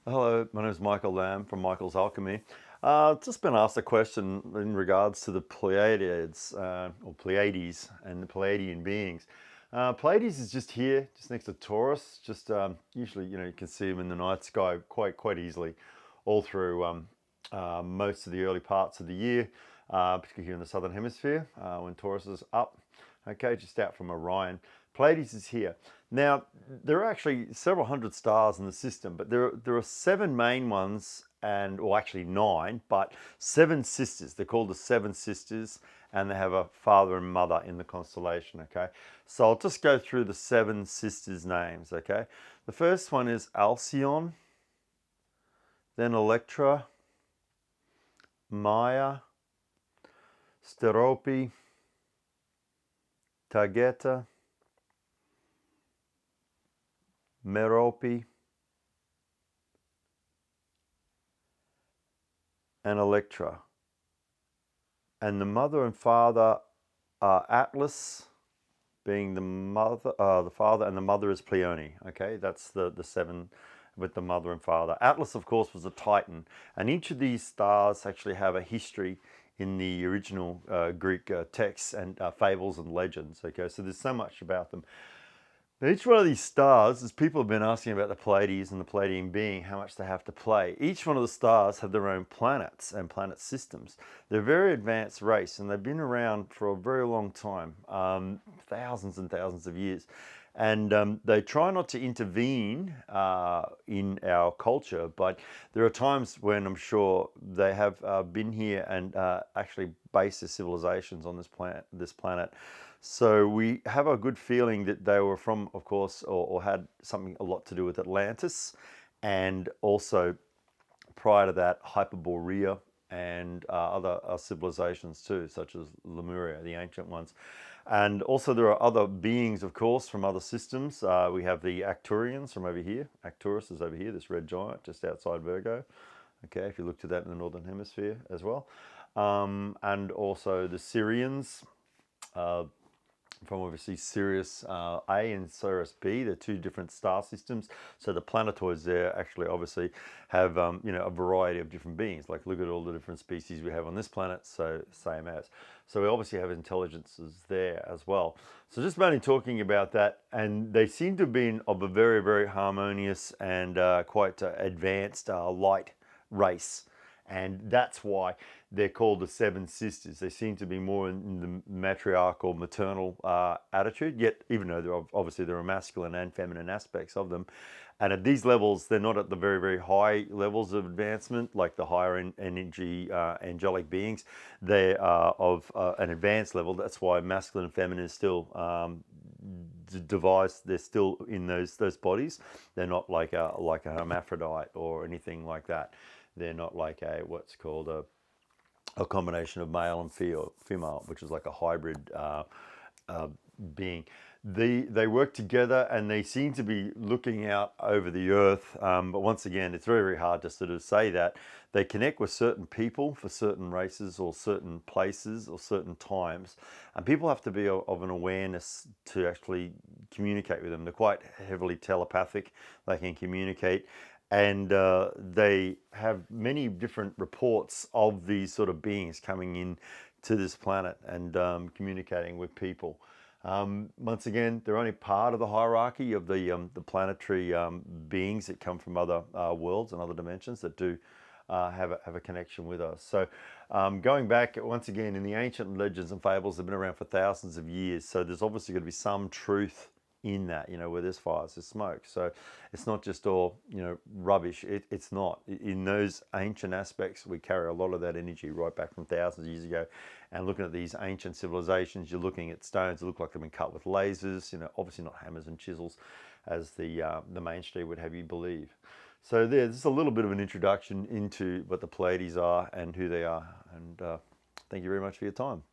Hello, my name is Michael Lamb from Michael's Alchemy. Just been asked a question in regards to the Pleiades, or Pleiades, and the Pleiadian beings. Pleiades is just here, just next to Taurus. Just usually, you can see them in the night sky quite easily, all through most of the early parts of the year, particularly here in the southern hemisphere when Taurus is up. Okay, just out from Orion. Pleiades is here. Now, there are actually several hundred stars in the system, but there are seven main ones, or actually nine, but seven sisters. They're called the Seven Sisters, and they have a father and mother in the constellation, okay? So I'll just go through the seven sisters' names, okay? The first one is Alcyone, then Electra, Maya, Sterope, Taygeta, Merope, and Electra. And the mother and father are Atlas, being the father, and the mother is Pleione. Okay, that's the seven with the mother and father. Atlas, of course, was a Titan, and each of these stars actually have a history in the original Greek texts and fables and legends. Okay, so there's so much about them. Now, each one of these stars, as people have been asking about the Pleiades and the Pleiadian being, how much they have to play, each one of the stars have their own planets and planet systems. They're a very advanced race, and they've been around for a very long time, thousands and thousands of years. And they try not to intervene in our culture, but there are times when I'm sure they have been here and actually based their civilizations on this planet. So we have a good feeling that they were from, of course, or had something a lot to do with Atlantis, and also prior to that, Hyperborea and other civilizations too, such as Lemuria, the ancient ones. And also there are other beings, of course, from other systems. We have the Arcturians from over here. Arcturus is over here, this red giant just outside Virgo. Okay, if you look to that in the northern hemisphere as well. And also the Syrians, from obviously Sirius A and Sirius B. They're two different star systems. So the planetoids there actually obviously have a variety of different beings. Like look at all the different species we have on this planet, so same as. So we obviously have intelligences there as well. So just mainly talking about that, and they seem to have been of a very very harmonious and quite advanced light race. And that's why they're called the Seven Sisters. They seem to be more in the matriarchal, maternal attitude, yet even though obviously there are masculine and feminine aspects of them. And at these levels, they're not at the very, very high levels of advancement, like the higher energy angelic beings. They are of an advanced level. That's why masculine and feminine is still devised. They're still in those bodies. They're not like a hermaphrodite or anything like that. They're not like what's called a combination of male and female, which is like a hybrid being. They work together, and they seem to be looking out over the earth. But once again, it's very, very hard to sort of say that. They connect with certain people for certain races or certain places or certain times. And people have to be of an awareness to actually communicate with them. They're quite heavily telepathic. They can communicate. And they have many different reports of these sort of beings coming in to this planet and communicating with people. Once again, they're only part of the hierarchy of the planetary beings that come from other worlds and other dimensions that do have a connection with us. So going back, once again, in the ancient legends and fables, they've been around for thousands of years. So there's obviously going to be some truth in that, where there's fire, there's smoke. So it's not just all, rubbish. It's not. In those ancient aspects, we carry a lot of that energy right back from thousands of years ago. And looking at these ancient civilizations, you're looking at stones that look like they've been cut with lasers, obviously not hammers and chisels, as the mainstream would have you believe. So there's a little bit of an introduction into what the Pleiades are and who they are. And thank you very much for your time.